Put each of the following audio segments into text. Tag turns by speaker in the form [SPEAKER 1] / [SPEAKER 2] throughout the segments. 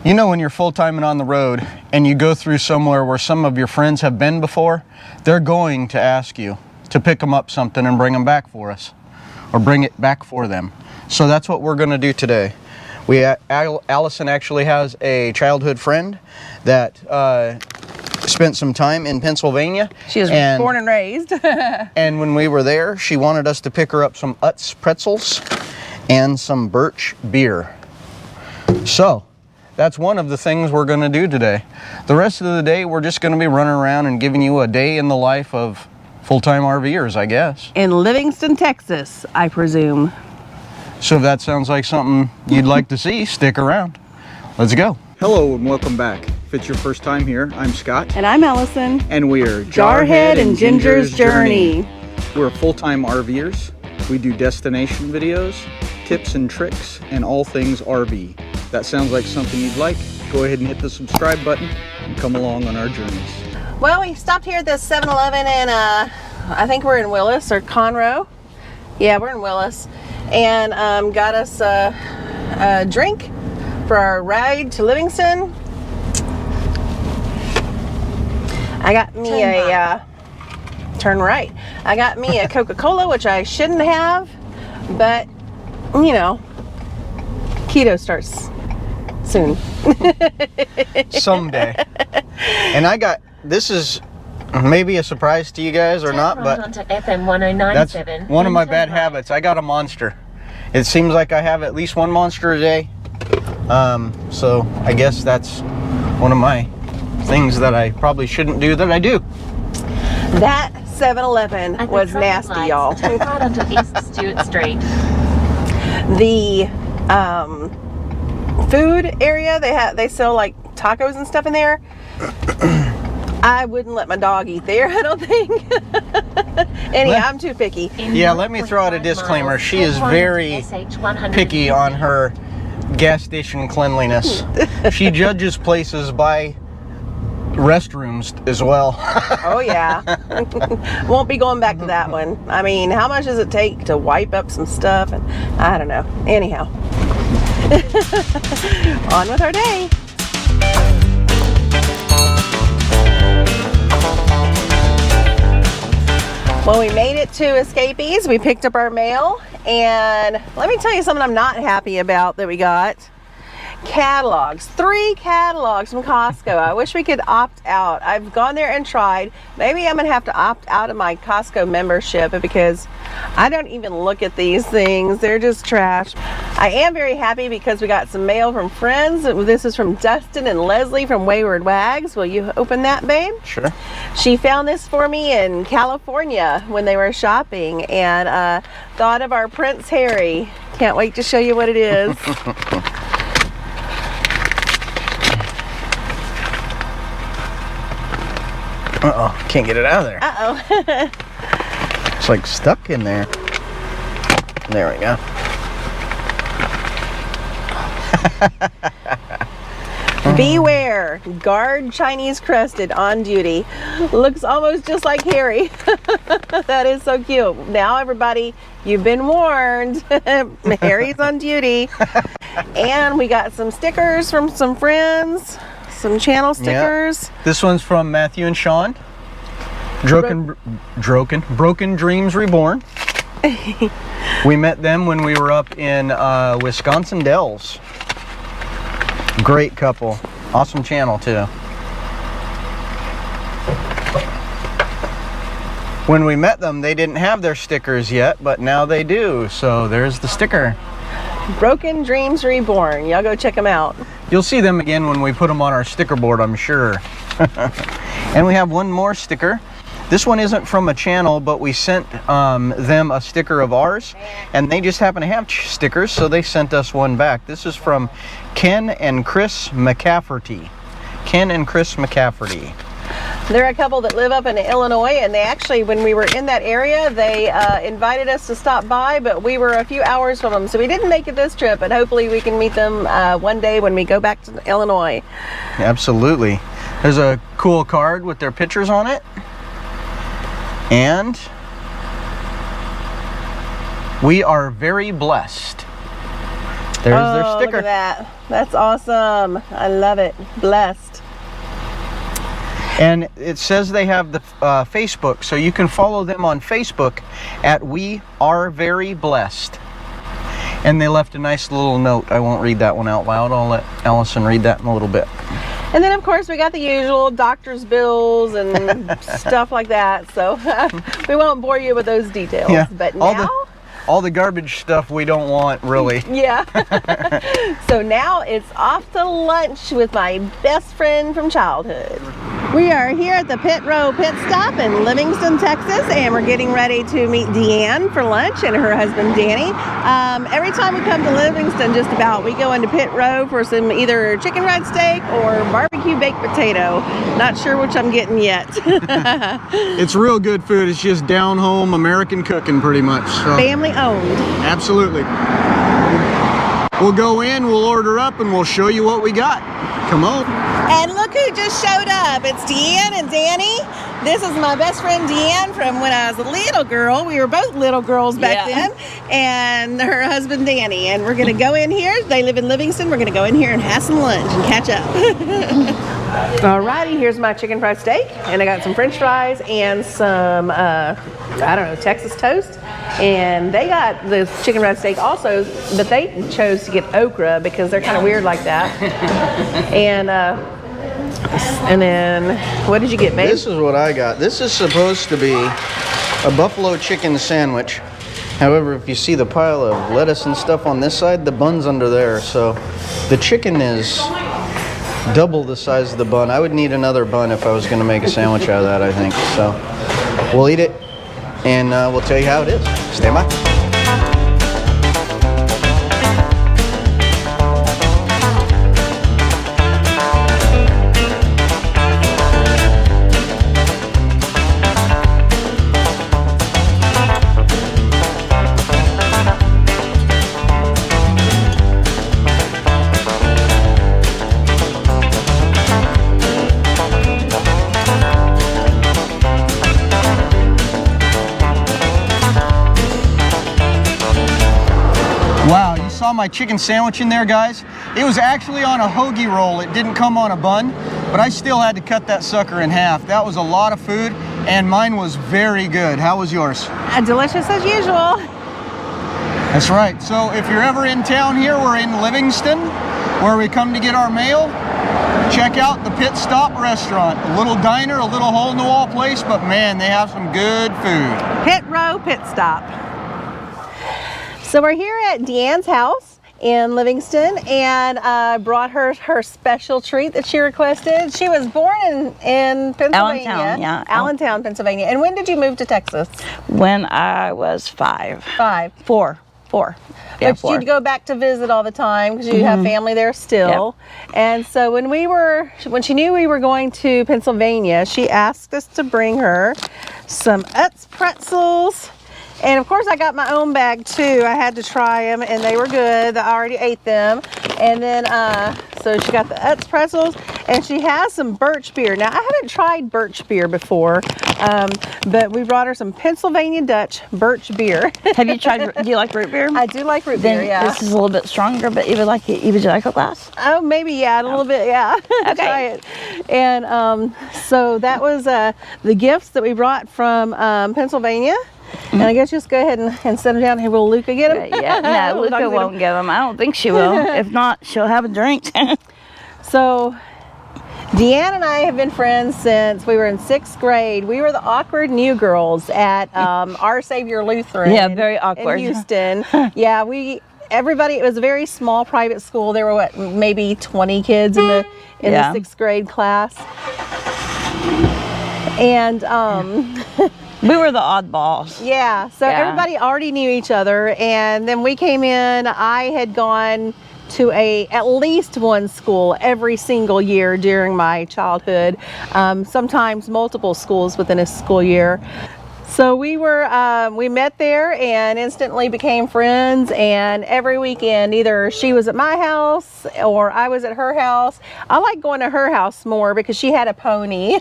[SPEAKER 1] You know, when you're full-time and on the road and you go through somewhere where some of your friends have been before, they're going to ask you to pick them up something and bring them back for us, or bring it back for them. So that's what we're going to do today. Allison actually has a childhood friend that spent some time in Pennsylvania.
[SPEAKER 2] She was born and raised.
[SPEAKER 1] And when we were there, she wanted us to pick her up some Utz pretzels and some Birch beer. So that's one of the things we're going to do today. The rest of the day, we're just going to be running around and giving you a day in the life of full-time RVers, I guess.
[SPEAKER 2] In Livingston, Texas, I presume.
[SPEAKER 1] So if that sounds like something you'd like to see, stick around. Let's go. Hello and welcome back. If it's your first time here, I'm Scott.
[SPEAKER 2] And I'm Allison.
[SPEAKER 1] And we're
[SPEAKER 2] Jarhead and Ginger's Journey.
[SPEAKER 1] We're full-time RVers. We do destination videos, tips and tricks, and all things RV. That sounds like something you'd like. Go ahead and hit the subscribe button and come along on our journeys.
[SPEAKER 2] Well, we stopped here at this 7-Eleven and I think we're in Willis or Conroe. Yeah, we're in Willis. And got us a drink for our ride to Livingston. I got me turn right. I got me a Coca-Cola, which I shouldn't have, but you know, keto starts soon.
[SPEAKER 1] Someday. And I got, this is maybe a surprise to you guys or not, but that's one of my bad habits. I got a Monster. It seems like I have at least one Monster a day. So I guess that's one of my things that I probably shouldn't do that I do.
[SPEAKER 2] That 7-Eleven was nasty, y'all.
[SPEAKER 3] Turn right onto East Stewart Street.
[SPEAKER 2] The food area, they sell like tacos and stuff in there. I wouldn't let my dog eat there, I don't think. I'm too picky.
[SPEAKER 1] Yeah, let me throw out a disclaimer. She is very picky on her gas station cleanliness. She judges places by restrooms as well.
[SPEAKER 2] Oh yeah. Won't be going back to that one. I mean, how much does it take to wipe up some stuff? And I don't know. Anyhow. On with our day. Well, we made it to Escapees. We picked up our mail, and let me tell you something I'm not happy about that we got. Catalogs. 3 catalogs from Costco. I wish we could opt out. I've gone there and tried. Maybe I'm gonna have to opt out of my Costco membership because I don't even look at these things. They're just trash. I am very happy because we got some mail from friends. This is from Dustin and Leslie from Wayward Wags. Will you open that, babe?
[SPEAKER 1] Sure.
[SPEAKER 2] She found this for me in California when they were shopping and thought of our Prince Harry. Can't wait to show you what it is.
[SPEAKER 1] Uh-oh, can't get it out of there.
[SPEAKER 2] Uh-oh.
[SPEAKER 1] It's like stuck in there. There we go.
[SPEAKER 2] Beware, guard Chinese crested on duty. Looks almost just like Harry. That is so cute. Now everybody, you've been warned. Harry's on duty. And we got some stickers from some friends. Some channel stickers.
[SPEAKER 1] Yeah. This one's from Matthew and Sean. Broken Dreams Reborn. We met them when we were up in Wisconsin Dells. Great couple. Awesome channel too. When we met them, they didn't have their stickers yet, but now they do. So there's the sticker.
[SPEAKER 2] Broken Dreams Reborn. Y'all go check them out.
[SPEAKER 1] You'll see them again when we put them on our sticker board, I'm sure. And we have one more sticker. This one isn't from a channel, but we sent them a sticker of ours, and they just happen to have stickers, so they sent us one back. This is from Ken and Chris McCafferty. Ken and Chris McCafferty.
[SPEAKER 2] They're a couple that live up in Illinois, and they actually, when we were in that area, they invited us to stop by, but we were a few hours from them, so we didn't make it this trip, but hopefully we can meet them one day when we go back to Illinois.
[SPEAKER 1] Absolutely. There's a cool card with their pictures on it. And we are very blessed. There's their
[SPEAKER 2] Oh,
[SPEAKER 1] sticker.
[SPEAKER 2] look at that. That's awesome. I love it. Blessed.
[SPEAKER 1] And it says they have the Facebook, so you can follow them on Facebook at We Are Very Blessed. And they left a nice little note. I won't read that one out loud. I'll let Allison read that in a little bit.
[SPEAKER 2] And then, of course, we got the usual doctor's bills and stuff like that. So we won't bore you with those details.
[SPEAKER 1] Yeah.
[SPEAKER 2] But now...
[SPEAKER 1] All the garbage stuff we don't want, really.
[SPEAKER 2] Yeah. So now it's off to lunch with my best friend from childhood. We are here at the Pit Row Pit Stop in Livingston, Texas, and we're getting ready to meet Deanne for lunch and her husband, Danny. Every time we come to Livingston, just about, we go into Pit Row for some either chicken fried steak or barbecue baked potato. Not sure which I'm getting yet.
[SPEAKER 1] It's real good food. It's just down-home American cooking, pretty much. So.
[SPEAKER 2] Family owned.
[SPEAKER 1] Absolutely. We'll go in, we'll order up, and we'll show you what we got. Come on.
[SPEAKER 2] And look who just showed up. It's Deanne and Danny. This is my best friend Deanne from when I was a little girl. We were both little girls back then. And her husband Danny. And we're going to go in here. They live in Livingston. We're going to go in here and have some lunch and catch up. Alrighty, here's my chicken fried steak. And I got some french fries and some, I don't know, Texas toast. And they got the chicken fried steak also, but they chose to get okra because they're kind of weird like that. And then, what did you get, babe?
[SPEAKER 1] This is what I got. This is supposed to be a buffalo chicken sandwich. However, if you see the pile of lettuce and stuff on this side, the bun's under there. So the chicken is double the size of the bun. I would need another bun if I was going to make a sandwich out of that, I think. So we'll eat it, and we'll tell you how it is. Stand by. Wow, you saw my chicken sandwich in there, guys? It was actually on a hoagie roll. It didn't come on a bun, but I still had to cut that sucker in half. That was a lot of food, and mine was very good. How was yours?
[SPEAKER 2] Delicious as usual.
[SPEAKER 1] That's right. So if you're ever in town here, we're in Livingston, where we come to get our mail. Check out the Pit Stop restaurant. A little diner, a little hole-in-the-wall place, but man, they have some good food.
[SPEAKER 2] Pit Row Pit Stop. So we're here at Deanne's house in Livingston, and I brought her her special treat that she requested. She was born in Pennsylvania.
[SPEAKER 4] Allentown, yeah.
[SPEAKER 2] Allentown, Pennsylvania. And when did you move to Texas?
[SPEAKER 4] When I was 5.
[SPEAKER 2] 5.
[SPEAKER 4] 4. Yeah,
[SPEAKER 2] But
[SPEAKER 4] 4.
[SPEAKER 2] you'd go back to visit all the time because you have family there still. Yep. And so when she knew we were going to Pennsylvania, she asked us to bring her some Utz pretzels. And of course I got my own bag too. I had to try them and they were good. I already ate them. And then, so she got the Utz pretzels and she has some birch beer. Now I haven't tried birch beer before, but we brought her some Pennsylvania Dutch birch beer.
[SPEAKER 4] Have you tried, do you like root beer?
[SPEAKER 2] I do like root
[SPEAKER 4] Then
[SPEAKER 2] beer, yeah.
[SPEAKER 4] This is a little bit stronger, but would you like a glass?
[SPEAKER 2] Oh, maybe, yeah, a little bit, yeah.
[SPEAKER 4] Okay.
[SPEAKER 2] Try it. And so that was the gifts that we brought from Pennsylvania. And I guess just go ahead and set them down here. Will Luca get them?
[SPEAKER 4] Yeah, no, Luca won't get them. I don't think she will. If not, she'll have a drink.
[SPEAKER 2] So Deanne and I have been friends since we were in 6th grade. We were the awkward new girls at Our Savior Lutheran.
[SPEAKER 4] Yeah, very awkward.
[SPEAKER 2] In Houston. Yeah, everybody, it was a very small private school. There were maybe 20 kids in the 6th grade class. And
[SPEAKER 4] we were the oddballs.
[SPEAKER 2] Yeah, so everybody already knew each other, and then we came in. I had gone to at least one school every single year during my childhood, sometimes multiple schools within a school year. So we met there and instantly became friends, and every weekend either she was at my house or I was at her house. I like going to her house more because she had a pony,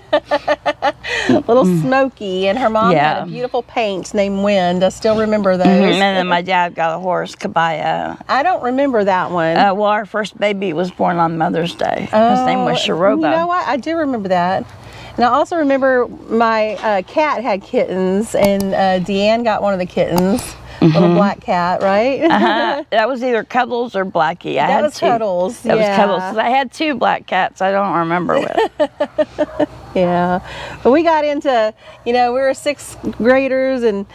[SPEAKER 2] little Smokey, and her mom had a beautiful paint named Wind. I still remember those.
[SPEAKER 4] And then my dad got a horse, Kabaya.
[SPEAKER 2] I don't remember that one.
[SPEAKER 4] Well, our first baby was born on Mother's Day. His name was Shiroba.
[SPEAKER 2] You know what? I do remember that. And I also remember my cat had kittens, and Deanne got one of the kittens, little black cat, right?
[SPEAKER 4] That was either Cuddles or Blackie.
[SPEAKER 2] That was Cuddles.
[SPEAKER 4] That was Cuddles. I had 2 black cats. I don't remember which.
[SPEAKER 2] Yeah, but we got into, we were 6th graders, and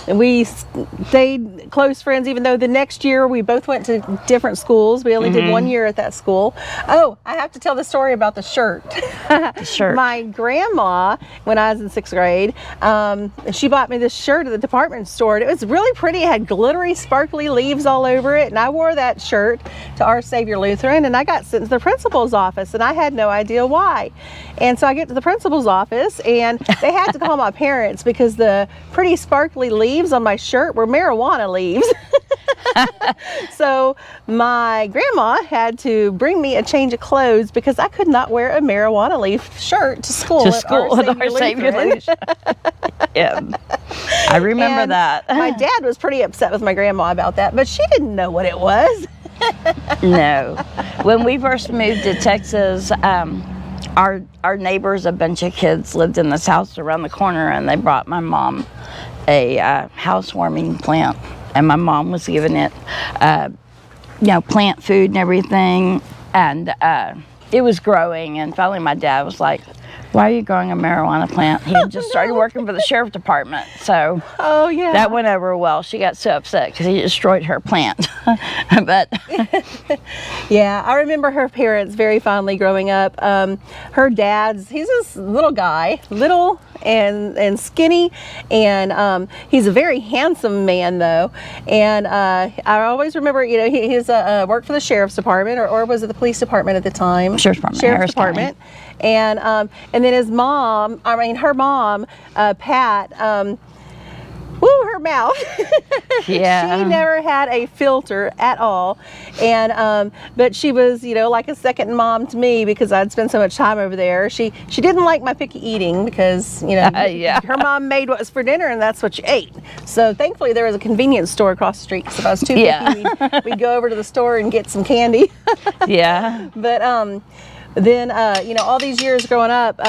[SPEAKER 2] we stayed close friends, even though the next year we both went to different schools. We only did 1 year at that school. Oh, I have to tell the story about the shirt.
[SPEAKER 4] The shirt.
[SPEAKER 2] My grandma, when I was in 6th grade, she bought me this shirt at the department store, and it was really pretty. It had glittery, sparkly leaves all over it, and I wore that shirt to Our Savior Lutheran, and I got sent to the principal's office, and I had no idea why. And so I get to the principal's office, and they had to call my parents because the pretty sparkly leaves on my shirt were marijuana leaves. So my grandma had to bring me a change of clothes because I could not wear a marijuana leaf shirt to school.
[SPEAKER 4] At Our Savior Lutheran. Yeah, I remember that.
[SPEAKER 2] My dad was pretty upset with my grandma about that, but she didn't know what it was.
[SPEAKER 4] No. When we first moved to Texas, our neighbors, a bunch of kids, lived in this house around the corner, and they brought my mom a housewarming plant, and my mom was giving it, plant food and everything, and it was growing, and finally my dad was like, "Why are you growing a marijuana plant?" He had just started working for the sheriff department, so that went over well. She got so upset because he destroyed her plant. But
[SPEAKER 2] yeah, I remember her parents very fondly growing up. Her dad's, he's this little guy, little and skinny, and he's a very handsome man though. And I always remember, he's worked for the sheriff's department, or was it the police department at the time?
[SPEAKER 4] Sheriff's department.
[SPEAKER 2] Sheriff's department. And then her mom, Pat, her mouth.
[SPEAKER 4] Yeah.
[SPEAKER 2] She never had a filter at all. And but she was, like a second mom to me because I'd spent so much time over there. She didn't like my picky eating because, her mom made what was for dinner and that's what you ate. So thankfully there was a convenience store across the street because if I was too picky, we'd go over to the store and get some candy.
[SPEAKER 4] Yeah.
[SPEAKER 2] But then, all these years growing up,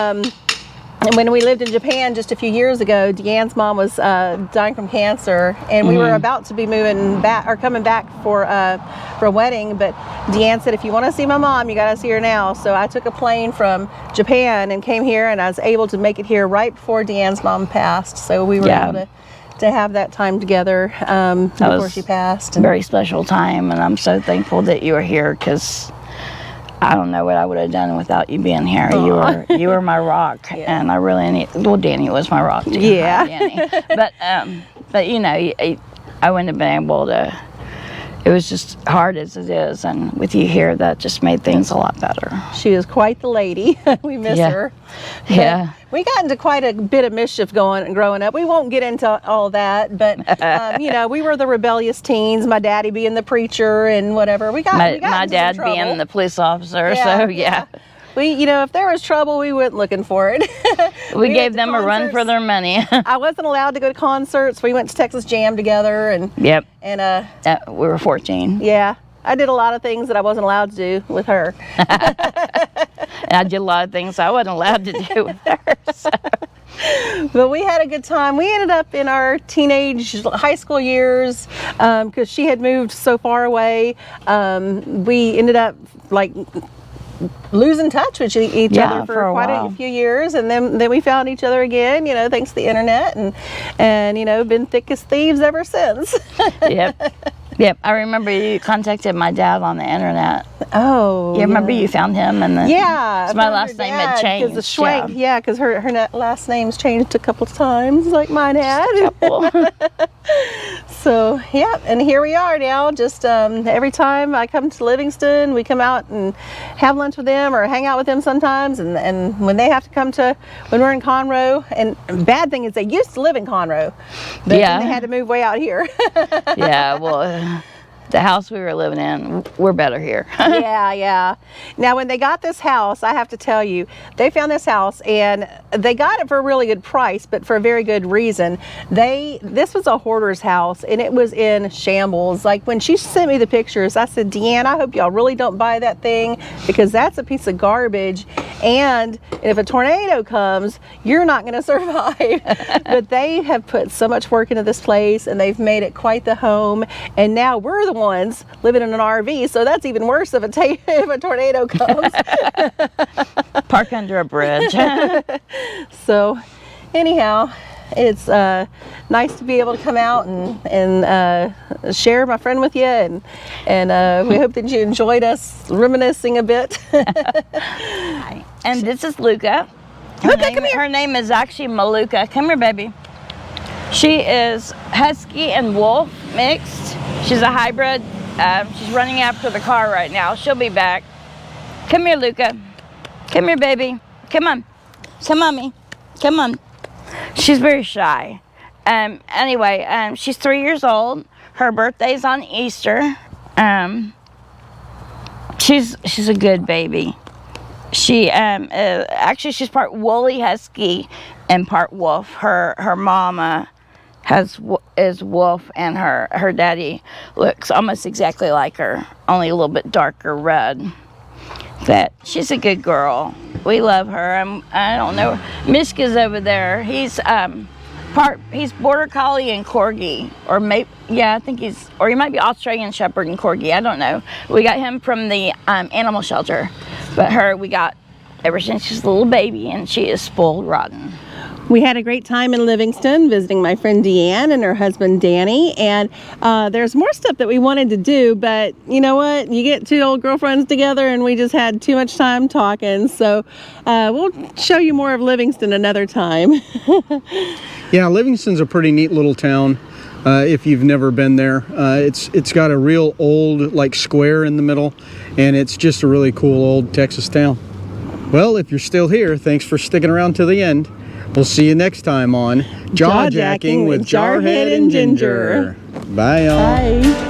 [SPEAKER 2] and when we lived in Japan just a few years ago, Deanne's mom was dying from cancer, and we were about to be coming back for a wedding. But Deanne said, "If you want to see my mom, you got to see her now." So I took a plane from Japan and came here, and I was able to make it here right before Deanne's mom passed. So we were able to have that time together before she passed.
[SPEAKER 4] A very special time, and I'm so thankful that you were here because I don't know what I would have done without you being here. You were my rock, and I really need. Well, Danny was my rock too.
[SPEAKER 2] Yeah.
[SPEAKER 4] Danny. But I wouldn't have been able to. It was just hard as it is, and with you here, that just made things a lot better.
[SPEAKER 2] She is quite the lady. We miss her.
[SPEAKER 4] Yeah.
[SPEAKER 2] We got into quite a bit of mischief growing up. We won't get into all that, but we were the rebellious teens. My daddy being the preacher and whatever. My
[SPEAKER 4] dad being the police officer. So yeah.
[SPEAKER 2] We, if there was trouble, we went looking for it.
[SPEAKER 4] We gave them a run for their money.
[SPEAKER 2] I wasn't allowed to go to concerts. We went to Texas Jam together, and and
[SPEAKER 4] we were 14.
[SPEAKER 2] Yeah, I did a lot of things that I wasn't allowed to do with her.
[SPEAKER 4] And I did a lot of things I wasn't allowed to do with her. So.
[SPEAKER 2] But we had a good time. We ended up in our high school years because she had moved so far away. We ended up losing touch with each other for quite a few years, and then we found each other again, thanks to the internet, and been thick as thieves ever since.
[SPEAKER 4] Yep, I remember you contacted my dad on the internet.
[SPEAKER 2] Oh,
[SPEAKER 4] you remember you found him, and then my last name had changed.
[SPEAKER 2] Because the Schwank, because her last name's changed a couple of times, like mine had. So yeah, and here we are now. Just every time I come to Livingston, we come out and have lunch with them or hang out with them sometimes. And when they have to come to, when we're in Conroe, and bad thing is they used to live in Conroe, but then they had to move way out here.
[SPEAKER 4] Yeah, well, the house we were living in, we're better here.
[SPEAKER 2] Yeah. Now, when they got this house, I have to tell you, they found this house and they got it for a really good price, but for a very good reason. This was a hoarder's house and it was in shambles. Like when she sent me the pictures, I said, Deanne, I hope y'all really don't buy that thing because that's a piece of garbage. And if a tornado comes, you're not going to survive. But they have put so much work into this place and they've made it quite the home. And now we're the ones living in an RV, so that's even worse if a tornado comes.
[SPEAKER 4] Park under a bridge.
[SPEAKER 2] So anyhow, it's nice to be able to come out and share my friend with you, and we hope that you enjoyed us reminiscing a bit.
[SPEAKER 4] Hi. And this is Luca.
[SPEAKER 2] Come here.
[SPEAKER 4] Her name is actually Maluka. Come here, baby. She is husky and wolf mixed. She's a hybrid. She's running after the car right now. She'll be back. Come here, Luca. Come here, baby. Come on. Come on, me. Come on. She's very shy. Anyway, she's 3 years old. Her birthday's on Easter. She's a good baby. She actually she's part woolly husky and part wolf. Her mama is wolf, and her daddy looks almost exactly like her, only a little bit darker red. But she's a good girl. We love her. I don't know. Mishka's over there. He's border collie and corgi, or maybe I think or he might be Australian Shepherd and corgi. I don't know. We got him from the animal shelter, but her we got ever since she's a little baby, and she is spoiled rotten.
[SPEAKER 2] We had a great time in Livingston visiting my friend Deanne and her husband Danny, and there's more stuff that we wanted to do, but you know what, you get two old girlfriends together and we just had too much time talking, so we'll show you more of Livingston another time.
[SPEAKER 1] Yeah, Livingston's a pretty neat little town. If you've never been there, it's got a real old like square in the middle, and it's just a really cool old Texas town. Well, if you're still here, thanks for sticking around to the end. We'll see you next time on Jaw Jacking with Jarhead and Ginger. Bye, y'all.
[SPEAKER 2] Bye.